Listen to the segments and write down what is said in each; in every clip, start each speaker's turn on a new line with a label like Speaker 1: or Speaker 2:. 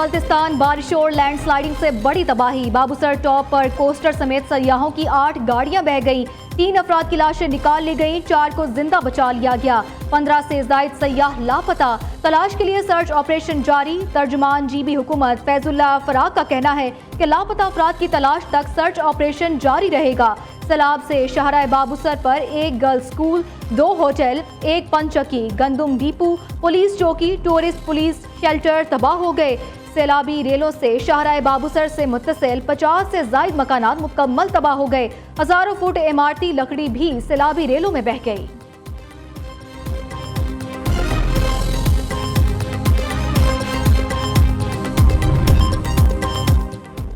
Speaker 1: बल्तिस्तान बारिशों और land sliding से बड़ी तबाही। बाबूसर टॉप पर कोस्टर समेत सयाहों की 8 गाड़ियां बह गई। 3 अफराद की लाशें निकाल ली गई, 4 को जिंदा बचा लिया गया। 15 से जायद सयाह लापता। तलाश के लिए सर्च ऑपरेशन जारी। तर्जुमान जीबी हुकूमत फैजुल्ला फराग का कहना है कि लापता अफराद की तलाश तक सर्च ऑपरेशन जारी रहेगा। सैलाब से शाहराह बाबूसर पर 1 गर्ल्स स्कूल, 2 होटल, 1 पंचकी, गंदुम डिपो, पुलिस चौकी, टूरिस्ट पुलिस शेल्टर तबाह हो गए। सैलाबी रेलों से शाहराह बाबूसर से मुत्तसिल 50 से जायद मकानात मुकम्मल तबाह हो गए। हजारों फुट इमारती लकड़ी भी सैलाबी रेलों में बह गई।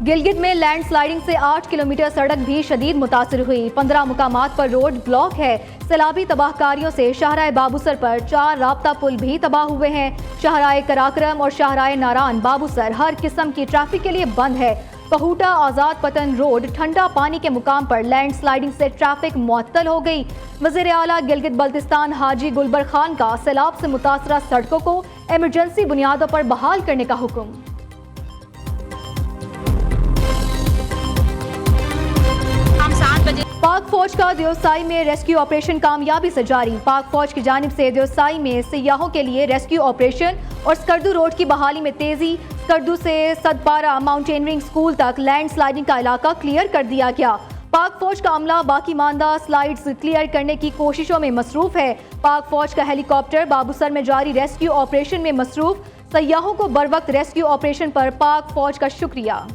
Speaker 1: गिलगित में लैंड स्लाइडिंग से 8 किलोमीटर सड़क भी शदीद मुतासिर हुई। 15 मुकामात पर रोड ब्लॉक है। सैलाबी तबाहकारियों से शाहराह बाबूसर पर 4 राब्ता पुल भी तबाह हुए हैं। शाहराह कराक्रम और शाहराह नारान बाबूसर हर किस्म की ट्रैफिक के लिए बंद है। पहूटा आजाद पतन रोड ठंडा पानी के मुकाम पर लैंड स्लाइडिंग से ट्रैफिक मुअत्तल हो गई। वज़ीर आला गिलगित बल्तिस्तान हाजी गुलबर खान का सैलाब से मुतासरा सड़कों को इमरजेंसी बुनियादों पर बहाल करने का हुक्म। पाक फौज का देवसाई में रेस्क्यू ऑपरेशन कामयाबी से जारी। पाक फौज की जानिब से देवसाई में सियाहों के लिए रेस्क्यू ऑपरेशन और स्कर्दू रोड की बहाली में तेजी। स्कर्दू से सदपारा माउंटेनियरिंग स्कूल तक लैंड स्लाइडिंग का इलाका क्लियर कर दिया गया। पाक फौज का अमला बाकी मानदा स्लाइड्स क्लियर करने की कोशिशों में मसरूफ है। पाक फौज का हेलीकॉप्टर बाबूसर में जारी रेस्क्यू ऑपरेशन में मसरूफ। सयाहों को बरवक्त रेस्क्यू ऑपरेशन पर पाक फौज का शुक्रिया।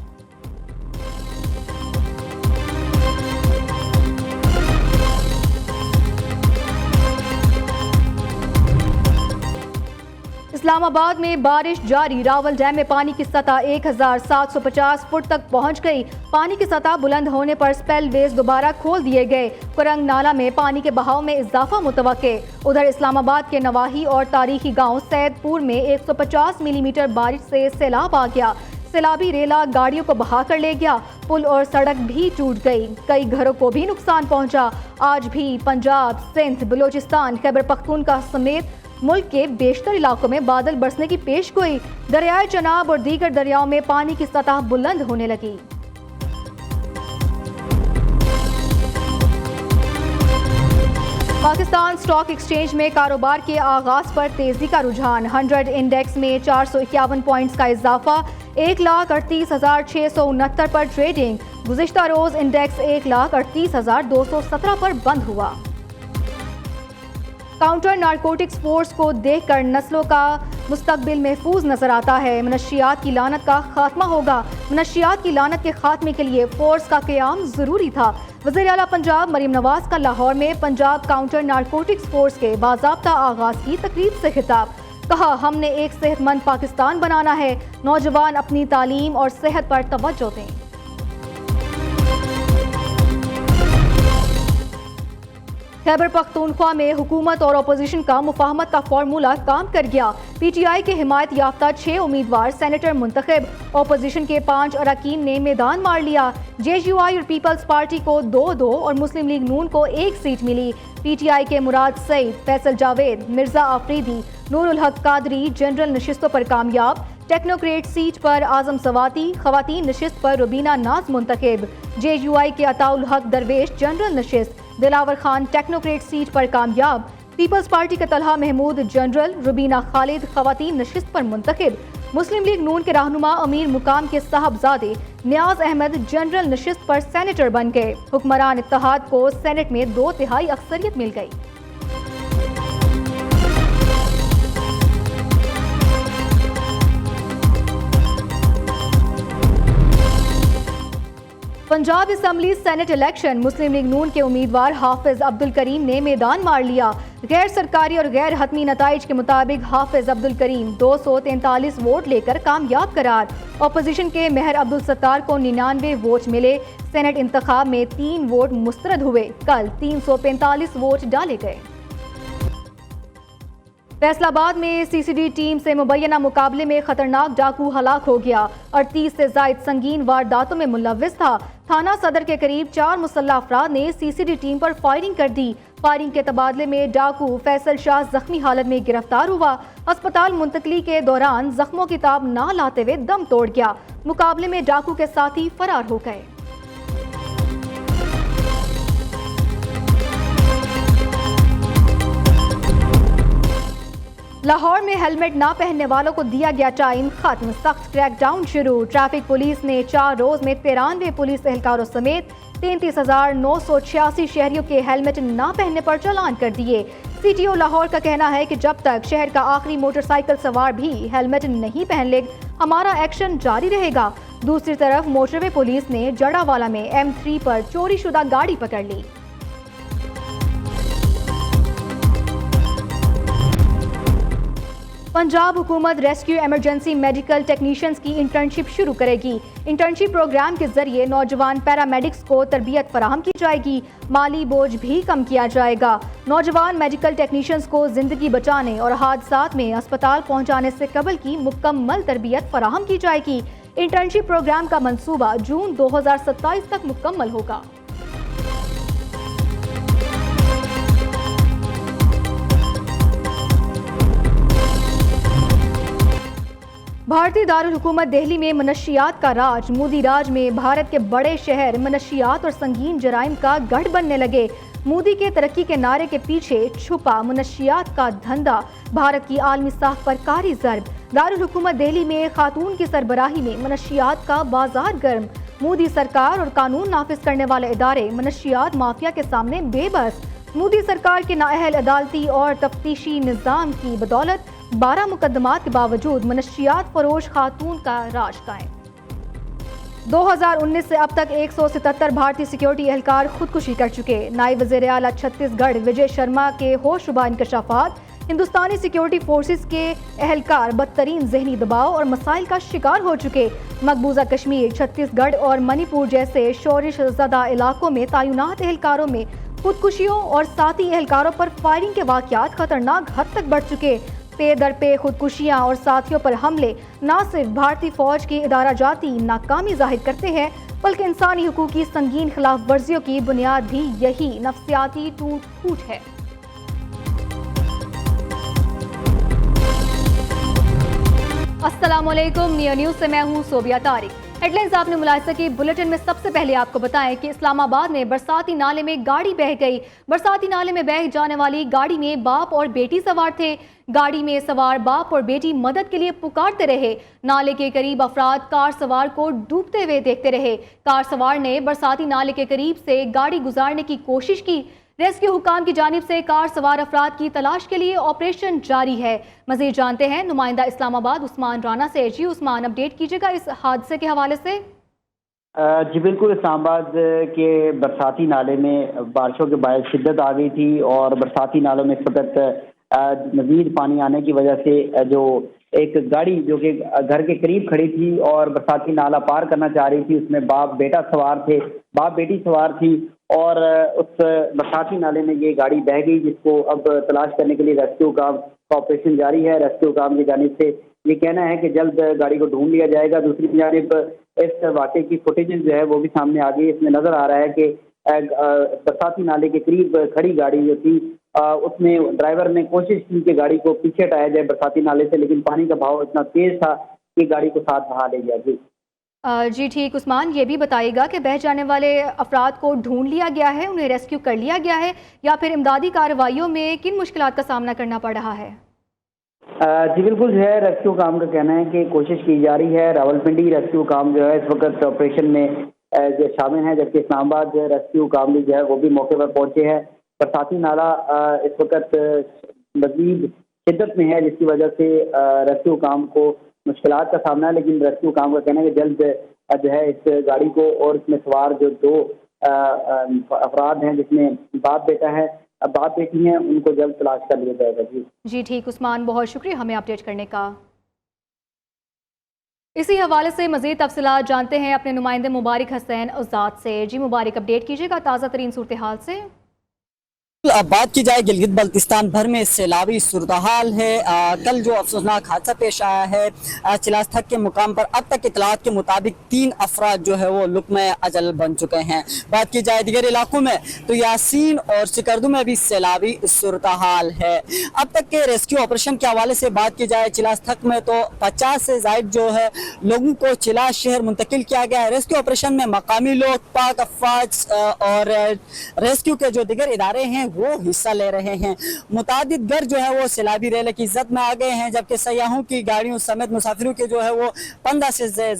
Speaker 1: इस्लामाबाद में बारिश जारी। रावल डैम में पानी की सतह 1750 फुट तक पहुंच गई। पानी की सतह बुलंद होने पर स्पेल वेज दोबारा खोल दिए गए। कुरंग नाला में पानी के बहाव में इजाफा मुतवक्के। उधर इस्लामाबाद के नवाही और तारीखी गांव सैदपुर में 150 मिलीमीटर बारिश से सैलाब आ गया। सैलाबी रेला गाड़ियों को बहा कर ले गया। पुल और सड़क भी टूट गई। कई घरों को भी नुकसान पहुंचा। आज भी पंजाब, सिंध, बलूचिस्तान, खैबर पख्तूनख्वा समेत मुल्क के बेशतर इलाकों में बादल बरसने की पेशगोई। दरियाए चनाब और दीगर दरियाओं में पानी की सतह बुलंद होने लगी। पाकिस्तान स्टॉक एक्सचेंज में कारोबार के आगाज पर तेजी का रुझान। 100 इंडेक्स में 451 पॉइंट्स का इजाफा। 1,38,669 पर ट्रेडिंग। गुज़िश्ता रोज इंडेक्स 1,38,217 पर बंद हुआ। काउंटर नारकोटिक्स फोर्स को देखकर नस्लों का मुस्तकबिल महफूज नजर आता है। मनशियात की लानत का खात्मा होगा। मनशियात की लानत के खात्मे के लिए फोर्स का क़याम जरूरी था। वज़ीर आला पंजाब मरीम नवाज का लाहौर में पंजाब काउंटर नारकोटिक्स फोर्स के बाज़ाब्ता आगाज की तकरीब से खिताब। कहा, हमने एक सेहतमंद पाकिस्तान बनाना है। नौजवान अपनी तालीम और सेहत पर तवज्जो दें। खैबर पख्तूनख्वा में हुकूमत और अपोजिशन का मुफाहमत का फार्मूला काम कर गया। पीटीआई के हिमायत याफ्ता 6 उम्मीदवार सेनेटर मुंतखब। अपोजिशन के 5 अरकान ने मैदान मार लिया। जेयूआई और पीपल्स पार्टी को 2-2 और मुस्लिम लीग नून को 1 सीट मिली। पीटीआई के मुराद सईद, फैसल जावेद, मिर्जा आफरीदी, नूरुल हक कादरी जनरल नशिस्तों पर कामयाब। टेक्नोक्रेट सीट पर आजम सवाती, खवातीन नशिस्त पर रुबीना नाज मुंतखब। जेयूआई के अताउल हक दरवेश जनरल नशिस्त। दिलावर खान टेक्नोक्रेट सीट पर कामयाब। पीपल्स पार्टी के तलहा महमूद जनरल, रुबीना खालिद खवातीन नशिस्त पर मुंतखब। मुस्लिम लीग नून के रहनुमा अमीर मुकाम के साहबजादे नियाज अहमद जनरल नशिस्त पर सेनेटर बन गए। हुक्मरान इत्तेहाद को सेनेट में 2/3 अक्सरियत मिल गई। Punjab assembly senate election. Muslim League Noon के उम्मीदवार हाफिज अब्दुल करीम ने मैदान मार लिया। गैर सरकारी और गैर हतमी नताइज के मुताबिक हाफिज अब्दुल करीम 243 वोट लेकर कामयाब करार। अपोजिशन के मेहर अब्दुल सत्तार को 99 वोट मिले। सेनेट इंतखाब में 3 वोट मुस्तरद हुए। कल 345 वोट डाले गए। फैसलाबाद में सीसीडी टीम से मुबैना मुकाबले में खतरनाक डाकू हलाक हो गया। 38 से जायद संगीन वारदातों में मुलव्विस था। थाना सदर के करीब 4 मुसल्लह अफराद ने सीसीडी टीम पर फायरिंग कर दी। فائرنگ کے تبادلے میں ڈاکو فیصل شاہ زخمی حالت میں گرفتار ہوا۔ اسپتال منتقلی کے دوران زخموں کی تاب نہ لاتے ہوئے دم توڑ گیا۔ مقابلے میں ڈاکو کے ساتھی فرار ہو گئے۔ لاہور میں ہیلمٹ نہ پہننے والوں کو دیا گیا ٹائم ختم، سخت کریک ڈاؤن شروع۔ ٹریفک پولیس نے 4 روز میں 93 پولیس اہلکاروں سمیت 33,986 شہریوں کے ہیلمٹ نہ پہننے پر چالان کر دیے۔ سی ٹی او لاہور کا کہنا ہے کہ جب تک شہر کا آخری موٹر سائیکل سوار بھی ہیلمٹ نہیں پہن لے ہمارا ایکشن جاری رہے گا۔ دوسری طرف موٹر وے پولیس نے جڑاوالا میں M3 پر چوری شدہ گاڑی پکڑ لی۔ پنجاب حکومت ریسکیو ایمرجنسی میڈیکل ٹیکنیشینز کی انٹرنشپ شروع کرے گی۔ انٹرنشپ پروگرام کے ذریعے نوجوان پیرامیڈکس کو تربیت فراہم کی جائے گی، مالی بوجھ بھی کم کیا جائے گا۔ نوجوان میڈیکل ٹیکنیشینز کو زندگی بچانے اور حادثات میں اسپتال پہنچانے سے قبل کی مکمل تربیت فراہم کی جائے گی۔ انٹرنشپ پروگرام کا منصوبہ جون 2027 تک مکمل ہوگا۔ بھارتی دارالحکومت دہلی میں منشیات کا راج، مودی راج میں بھارت کے بڑے شہر منشیات اور سنگین جرائم کا گڑھ بننے لگے۔ مودی کے ترقی کے نعرے کے پیچھے چھپا منشیات کا دھندا، بھارت کی عالمی ساکھ پر کاری ضرب۔ دارالحکومت دہلی میں خاتون کی سربراہی میں منشیات کا بازار گرم، مودی سرکار اور قانون نافذ کرنے والے ادارے منشیات مافیا کے سامنے بے بس۔ مودی سرکار کے نااہل عدالتی اور تفتیشی نظام کی بدولت 12 مقدمات کے باوجود منشیات فروش خاتون کا راج قائم۔ 2019 سے اب تک 177 بھارتی سیکیورٹی اہلکار خودکشی کر چکے۔ نائب وزیر اعلیٰ چھتیس گڑھ وجے شرما کے ہوش ربا انکشافات، ہندوستانی سیکیورٹی فورسز کے اہلکار بدترین ذہنی دباؤ اور مسائل کا شکار ہو چکے۔ مقبوضہ کشمیر، چھتیس گڑھ اور منی پور جیسے شورش زدہ علاقوں میں تعینات اہلکاروں میں خودکشیوں اور ساتھی اہلکاروں پر فائرنگ کے واقعات خطرناک حد تک بڑھ چکے۔ پے در پے خودکشیاں اور ساتھیوں پر حملے نہ صرف بھارتی فوج کی ادارہ جاتی ناکامی ظاہر کرتے ہیں بلکہ انسانی حقوق کی سنگین خلاف ورزیوں کی بنیاد بھی یہی نفسیاتی ٹوٹ پھوٹ ہے۔ السلام علیکم، نیو نیوز سے میں ہوں صوبیہ طارق۔ ہیڈ لائنز آپ نے ملاحظہ کی۔ بلٹن میں سب سے پہلے آپ کو بتائیں کہ اسلام آباد میں برساتی نالے میں گاڑی بہہ گئی۔ برساتی نالے میں بہہ جانے والی گاڑی میں باپ اور بیٹی سوار تھے۔ گاڑی میں سوار باپ اور بیٹی مدد کے لیے پکارتے رہے۔ نالے کے قریب افراد کار سوار کو ڈوبتے ہوئے دیکھتے رہے۔ کار سوار نے برساتی نالے کے قریب سے گاڑی گزارنے کی کوشش کی۔ ریسکیو حکام کی جانب سے کار سوار افراد کی تلاش کے لیے آپریشن جاری ہے۔ مزید جانتے ہیں نمائندہ اسلام آباد عثمان رانا سے۔ جی عثمان، اپڈیٹ کیجیے گا اس حادثے کے حوالے سے۔
Speaker 2: جی بالکل، اسلام آباد کے برساتی نالے میں بارشوں کے باعث شدت آ گئی تھی اور برساتی نالوں میں اس وقت مزید پانی آنے کی وجہ سے جو ایک گاڑی جو کہ گھر کے قریب کھڑی تھی اور برساتی نالہ پار کرنا چاہ رہی تھی، اس میں باپ بیٹا سوار تھے، باپ بیٹی سوار تھی اور اس برساتی نالے میں یہ گاڑی بہہ گئی، جس کو اب تلاش کرنے کے لیے ریسکیو کام کا آپریشن جاری ہے۔ ریسکیو کام کی جانب سے یہ کہنا ہے کہ جلد گاڑی کو ڈھونڈ لیا جائے گا۔ دوسری جانب اس واقعے کی فوٹیج جو ہے وہ بھی سامنے آ گئی۔ اس میں نظر آ رہا ہے کہ برساتی نالے کے قریب کھڑی گاڑی جو تھی اس میں ڈرائیور نے کوشش کی کہ گاڑی کو پیچھے ہٹایا جائے برساتی نالے سے، لیکن پانی کا بہاؤ اتنا تیز تھا کہ گاڑی کو ساتھ بہا لے گیا۔
Speaker 1: جی ٹھیک عثمان، یہ بھی بتائیے گا کہ بہہ جانے والے افراد کو ڈھونڈ لیا گیا ہے، انہیں ریسکیو کر لیا گیا ہے یا پھر امدادی کارروائیوں میں کن مشکلات کا سامنا کرنا پڑ رہا ہے؟
Speaker 2: جی بالکل جو ہے، ریسکیو کام کا کہنا ہے کہ کوشش کی جا رہی ہے۔ راولپنڈی ریسکیو کام جو ہے اس وقت آپریشن میں شامل ہے، جبکہ اسلام آباد جو ہے ریسکیو کام بھی جو ہے وہ بھی موقع پر پہنچے ہیں۔ برساتی نالہ اس وقت مزید شدت میں ہے، جس کی وجہ سے ریسکیو کام کو مشکلات کا سامنا ہے، لیکن ریسکیو کام کا کہنا ہے کہ جلد جو ہے اس گاڑی کو اور اس میں سوار جو 2 افراد ہیں جس میں باپ بیٹا ہے باپ بیٹی ہیں، ان کو جلد تلاش کر لیا جائے گا۔
Speaker 1: جی ٹھیک عثمان، بہت شکریہ ہمیں اپڈیٹ کرنے کا۔ اسی حوالے سے مزید تفصیلات جانتے ہیں اپنے نمائندے مبارک حسین آزاد سے۔ جی مبارک، اپڈیٹ کیجیے گا تازہ ترین صورتحال سے۔
Speaker 3: अब बात की जाए गिलगित बल्तिस्तान भर में सैलाबी सूरतहाल है। कल जो अफसोसनाक हादसा पेश आया है चिलास्थक के मुकाम पर, अब तक इतलात के मुताबिक 3 अफराद जो है वो लुक्मे अजल बन चुके हैं। बात की जाए दीगर इलाकों में तो यासीन और सिकरदू में भी सैलाबी सूरतहाल है। अब तक के रेस्क्यू ऑपरेशन के हवाले से बात की जाए चिलास्थक में तो 50 से ज़ायद जो है लोगों को चिला शहर मुंतकिल किया गया है। रेस्क्यू ऑपरेशन में मकामी लोग, पाक अफवाज और रेस्क्यू के जो दीगर इदारे हैं वो हिस्सा ले रहे हैं। मुतादिद घर जो है वो सैलाबी रेले की जद में आ गए हैं, जबकि सयाहों की गाड़ियों समेत मुसाफिरों के जो है वो 15 से